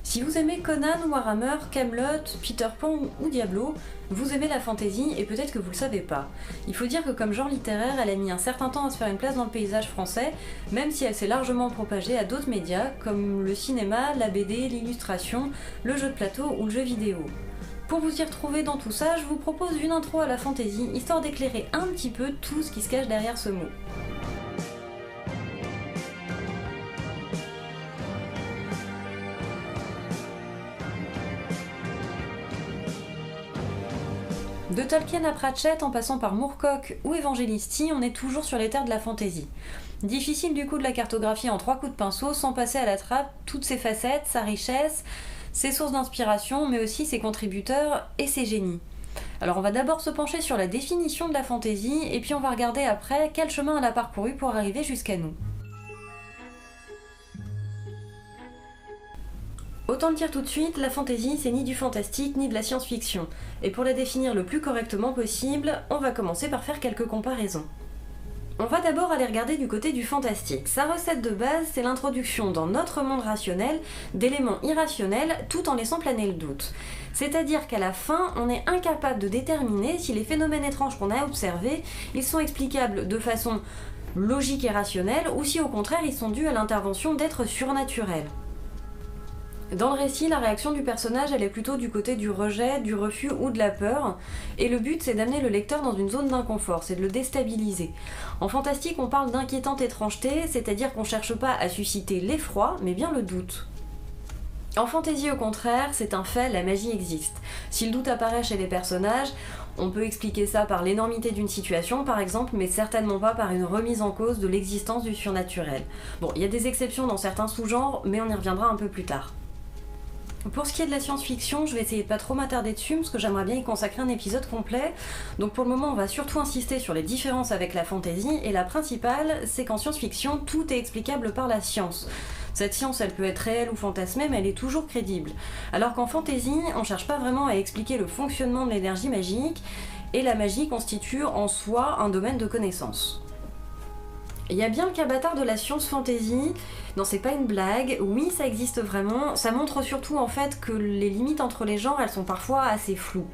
Si vous aimez Conan, Warhammer, Camelot, Peter Pan ou Diablo, vous aimez la fantasy et peut-être que vous le savez pas. Il faut dire que comme genre littéraire, elle a mis un certain temps à se faire une place dans le paysage français, même si elle s'est largement propagée à d'autres médias comme le cinéma, la BD, l'illustration, le jeu de plateau ou le jeu vidéo. Pour vous y retrouver dans tout ça, je vous propose une intro à la fantasy, histoire d'éclairer un petit peu tout ce qui se cache derrière ce mot. De Tolkien à Pratchett, en passant par Moorcock ou Evangelisti, on est toujours sur les terres de la fantasy. Difficile du coup de la cartographier en 3 coups de pinceau sans passer à la trappe toutes ses facettes, sa richesse, ses sources d'inspiration, mais aussi ses contributeurs et ses génies. Alors on va d'abord se pencher sur la définition de la fantasy, et puis on va regarder après quel chemin elle a parcouru pour arriver jusqu'à nous. Autant le dire tout de suite, la fantasy c'est ni du fantastique ni de la science-fiction. Et pour la définir le plus correctement possible, on va commencer par faire quelques comparaisons. On va d'abord aller regarder du côté du fantastique. Sa recette de base, c'est l'introduction dans notre monde rationnel d'éléments irrationnels tout en laissant planer le doute. C'est-à-dire qu'à la fin, on est incapable de déterminer si les phénomènes étranges qu'on a observés, ils sont explicables de façon logique et rationnelle ou si au contraire ils sont dus à l'intervention d'êtres surnaturels. Dans le récit, la réaction du personnage, elle est plutôt du côté du rejet, du refus ou de la peur, et le but c'est d'amener le lecteur dans une zone d'inconfort, c'est de le déstabiliser. En fantastique, on parle d'inquiétante étrangeté, c'est-à-dire qu'on cherche pas à susciter l'effroi, mais bien le doute. En fantasy, au contraire, c'est un fait, la magie existe. Si le doute apparaît chez les personnages, on peut expliquer ça par l'énormité d'une situation, par exemple, mais certainement pas par une remise en cause de l'existence du surnaturel. Bon, il y a des exceptions dans certains sous-genres, mais on y reviendra un peu plus tard. Pour ce qui est de la science-fiction, je vais essayer de pas trop m'attarder dessus parce que j'aimerais bien y consacrer un épisode complet. Donc pour le moment, on va surtout insister sur les différences avec la fantasy, et la principale, c'est qu'en science-fiction, tout est explicable par la science. Cette science, elle peut être réelle ou fantasmée, mais elle est toujours crédible. Alors qu'en fantasy, on cherche pas vraiment à expliquer le fonctionnement de l'énergie magique, et la magie constitue en soi un domaine de connaissance. Il y a bien le cas bâtard de la science fantasy, non c'est pas une blague, oui ça existe vraiment, ça montre surtout en fait que les limites entre les genres elles sont parfois assez floues.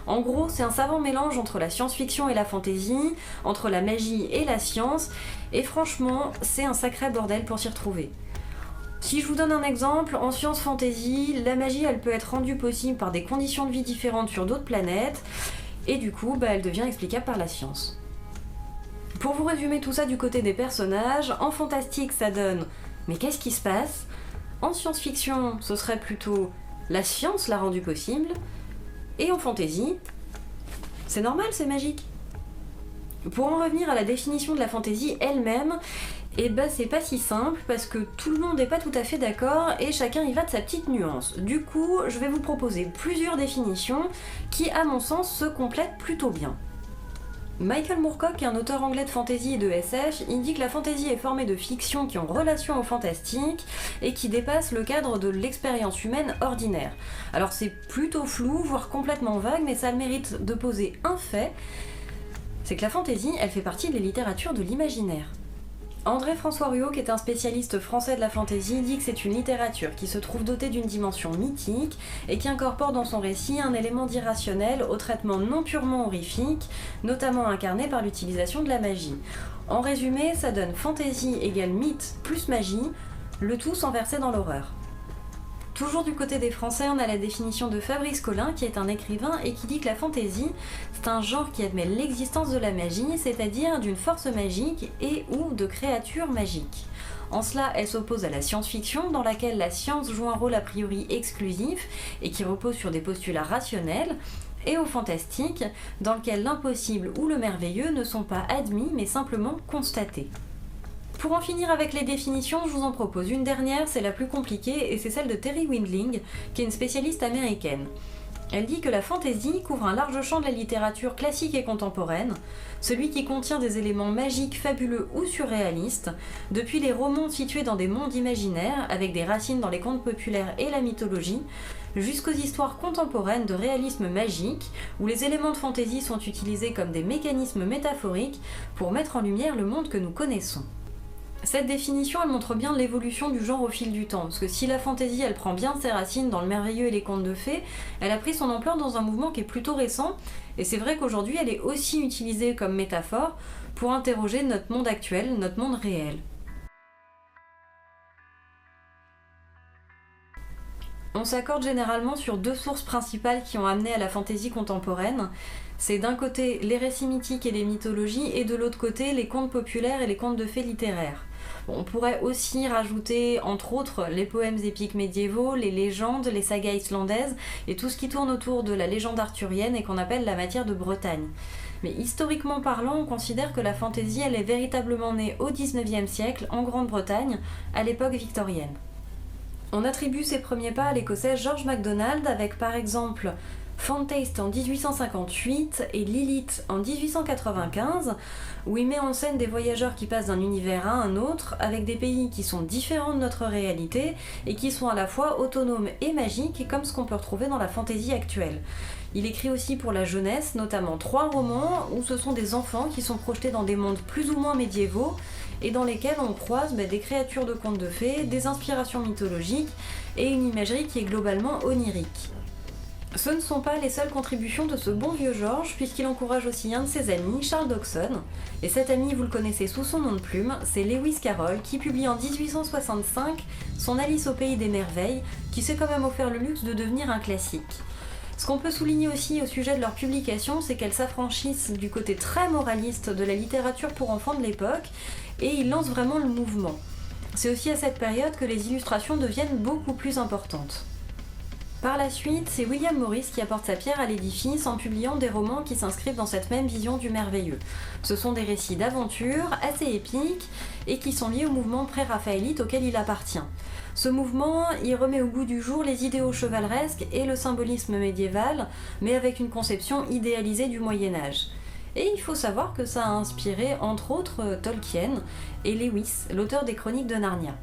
En gros c'est un savant mélange entre la science-fiction et la fantasy, entre la magie et la science, et franchement c'est un sacré bordel pour s'y retrouver. Si je vous donne un exemple, en science fantasy, la magie elle peut être rendue possible par des conditions de vie différentes sur d'autres planètes, et du coup elle devient explicable par la science. Pour vous résumer tout ça du côté des personnages, en fantastique ça donne « mais qu'est-ce qui se passe ?» En science-fiction, ce serait plutôt « la science l'a rendu possible ?» Et en fantasy, c'est normal, c'est magique. Pour en revenir à la définition de la fantasy elle-même, c'est pas si simple parce que tout le monde n'est pas tout à fait d'accord et chacun y va de sa petite nuance. Du coup, je vais vous proposer plusieurs définitions qui, à mon sens, se complètent plutôt bien. Michael Moorcock, un auteur anglais de fantasy et de SF, indique que la fantasy est formée de fictions qui ont relation au fantastique et qui dépassent le cadre de l'expérience humaine ordinaire. Alors c'est plutôt flou, voire complètement vague, mais ça a le mérite de poser un fait, c'est que la fantasy, elle fait partie des littératures de l'imaginaire. André-François Ruot, qui est un spécialiste français de la fantasy, dit que c'est une littérature qui se trouve dotée d'une dimension mythique et qui incorpore dans son récit un élément d'irrationnel au traitement non purement horrifique, notamment incarné par l'utilisation de la magie. En résumé, ça donne fantasy égale mythe plus magie, le tout sans verser dans l'horreur. Toujours du côté des Français, on a la définition de Fabrice Collin, qui est un écrivain et qui dit que la fantasy, c'est un genre qui admet l'existence de la magie, c'est-à-dire d'une force magique et ou de créatures magiques. En cela, elle s'oppose à la science-fiction, dans laquelle la science joue un rôle a priori exclusif et qui repose sur des postulats rationnels, et au fantastique, dans lequel l'impossible ou le merveilleux ne sont pas admis mais simplement constatés. Pour en finir avec les définitions, je vous en propose une dernière, c'est la plus compliquée, et c'est celle de Terry Windling, qui est une spécialiste américaine. Elle dit que la fantasy couvre un large champ de la littérature classique et contemporaine, celui qui contient des éléments magiques, fabuleux ou surréalistes, depuis les romans situés dans des mondes imaginaires, avec des racines dans les contes populaires et la mythologie, jusqu'aux histoires contemporaines de réalisme magique, où les éléments de fantasy sont utilisés comme des mécanismes métaphoriques pour mettre en lumière le monde que nous connaissons. Cette définition, elle montre bien l'évolution du genre au fil du temps, parce que si la fantasy, elle prend bien ses racines dans le merveilleux et les contes de fées, elle a pris son ampleur dans un mouvement qui est plutôt récent, et c'est vrai qu'aujourd'hui, elle est aussi utilisée comme métaphore pour interroger notre monde actuel, notre monde réel. On s'accorde généralement sur deux sources principales qui ont amené à la fantaisie contemporaine. C'est d'un côté les récits mythiques et les mythologies, et de l'autre côté les contes populaires et les contes de fées littéraires. On pourrait aussi rajouter, entre autres, les poèmes épiques médiévaux, les légendes, les sagas islandaises, et tout ce qui tourne autour de la légende arthurienne et qu'on appelle la matière de Bretagne. Mais historiquement parlant, on considère que la fantaisie, elle est véritablement née au XIXe siècle, en Grande-Bretagne, à l'époque victorienne. On attribue ses premiers pas à l'écossais George MacDonald avec par exemple Fantaste en 1858 et Lilith en 1895, où il met en scène des voyageurs qui passent d'un univers à un autre, avec des pays qui sont différents de notre réalité et qui sont à la fois autonomes et magiques, comme ce qu'on peut retrouver dans la fantaisie actuelle. Il écrit aussi pour la jeunesse, notamment 3 romans où ce sont des enfants qui sont projetés dans des mondes plus ou moins médiévaux et dans lesquels on croise des créatures de contes de fées, des inspirations mythologiques et une imagerie qui est globalement onirique. Ce ne sont pas les seules contributions de ce bon vieux George, puisqu'il encourage aussi un de ses amis, Charles Dodgson, et cet ami, vous le connaissez sous son nom de plume, c'est Lewis Carroll, qui publie en 1865 son Alice au pays des merveilles, qui s'est quand même offert le luxe de devenir un classique. Ce qu'on peut souligner aussi au sujet de leur publication, c'est qu'elles s'affranchissent du côté très moraliste de la littérature pour enfants de l'époque, et ils lancent vraiment le mouvement. C'est aussi à cette période que les illustrations deviennent beaucoup plus importantes. Par la suite, c'est William Morris qui apporte sa pierre à l'édifice en publiant des romans qui s'inscrivent dans cette même vision du merveilleux. Ce sont des récits d'aventure assez épiques et qui sont liés au mouvement pré-raphaélite auquel il appartient. Ce mouvement, il remet au goût du jour les idéaux chevaleresques et le symbolisme médiéval, mais avec une conception idéalisée du Moyen-Âge. Et il faut savoir que ça a inspiré entre autres Tolkien et Lewis, l'auteur des Chroniques de Narnia.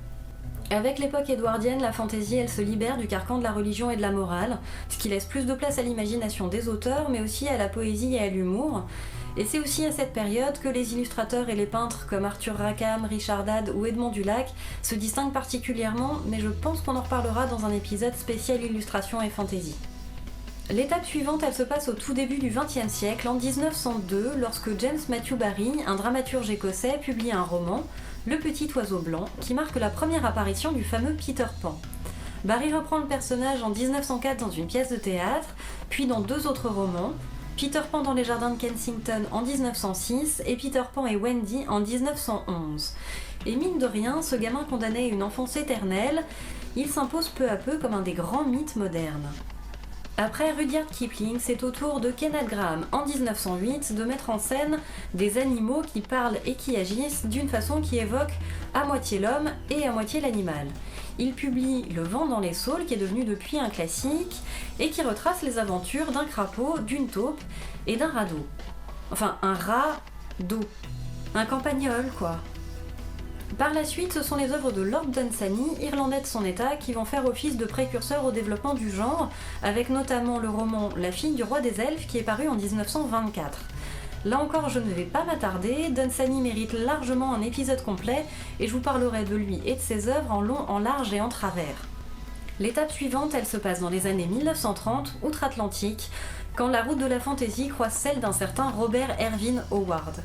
Avec l'époque édouardienne, la fantaisie, elle se libère du carcan de la religion et de la morale, ce qui laisse plus de place à l'imagination des auteurs, mais aussi à la poésie et à l'humour. Et c'est aussi à cette période que les illustrateurs et les peintres comme Arthur Rackham, Richard Hadd ou Edmond Dulac se distinguent particulièrement, mais je pense qu'on en reparlera dans un épisode spécial illustration et fantaisie. L'étape suivante, elle se passe au tout début du XXe siècle, en 1902, lorsque James Matthew Barrie, un dramaturge écossais, publie un roman, Le Petit Oiseau Blanc, qui marque la première apparition du fameux Peter Pan. Barrie reprend le personnage en 1904 dans une pièce de théâtre, puis dans 2 autres romans, Peter Pan dans les jardins de Kensington en 1906 et Peter Pan et Wendy en 1911. Et mine de rien, ce gamin condamné à une enfance éternelle, il s'impose peu à peu comme un des grands mythes modernes. Après Rudyard Kipling, c'est au tour de Kenneth Grahame en 1908 de mettre en scène des animaux qui parlent et qui agissent d'une façon qui évoque à moitié l'homme et à moitié l'animal. Il publie Le vent dans les saules, qui est devenu depuis un classique, et qui retrace les aventures d'un crapaud, d'une taupe et d'un radeau. Enfin, un rat-do. Un campagnol, quoi. Par la suite, ce sont les œuvres de Lord Dunsany, irlandais de son état, qui vont faire office de précurseurs au développement du genre, avec notamment le roman La fille du roi des elfes, qui est paru en 1924. Là encore, je ne vais pas m'attarder, Dunsany mérite largement un épisode complet, et je vous parlerai de lui et de ses œuvres en long, en large et en travers. L'étape suivante, elle se passe dans les années 1930, outre-Atlantique, quand la route de la fantaisie croise celle d'un certain Robert Ervin Howard.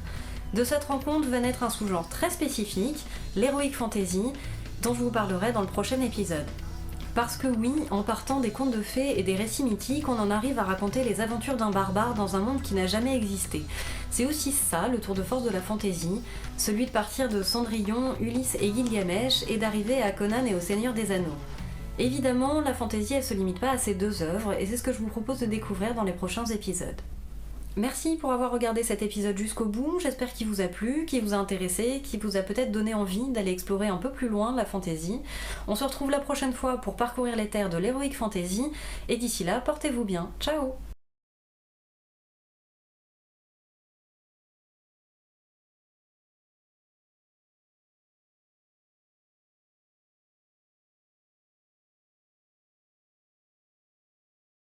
De cette rencontre va naître un sous-genre très spécifique, l'heroic fantasy, dont je vous parlerai dans le prochain épisode. Parce que oui, en partant des contes de fées et des récits mythiques, on en arrive à raconter les aventures d'un barbare dans un monde qui n'a jamais existé. C'est aussi ça, le tour de force de la fantaisie, celui de partir de Cendrillon, Ulysse et Gilgamesh, et d'arriver à Conan et au Seigneur des Anneaux. Évidemment, la fantaisie, elle se limite pas à ces 2 œuvres, et c'est ce que je vous propose de découvrir dans les prochains épisodes. Merci pour avoir regardé cet épisode jusqu'au bout, j'espère qu'il vous a plu, qu'il vous a intéressé, qu'il vous a peut-être donné envie d'aller explorer un peu plus loin la fantaisie. On se retrouve la prochaine fois pour parcourir les terres de l'heroic fantasy, et d'ici là, portez-vous bien, ciao!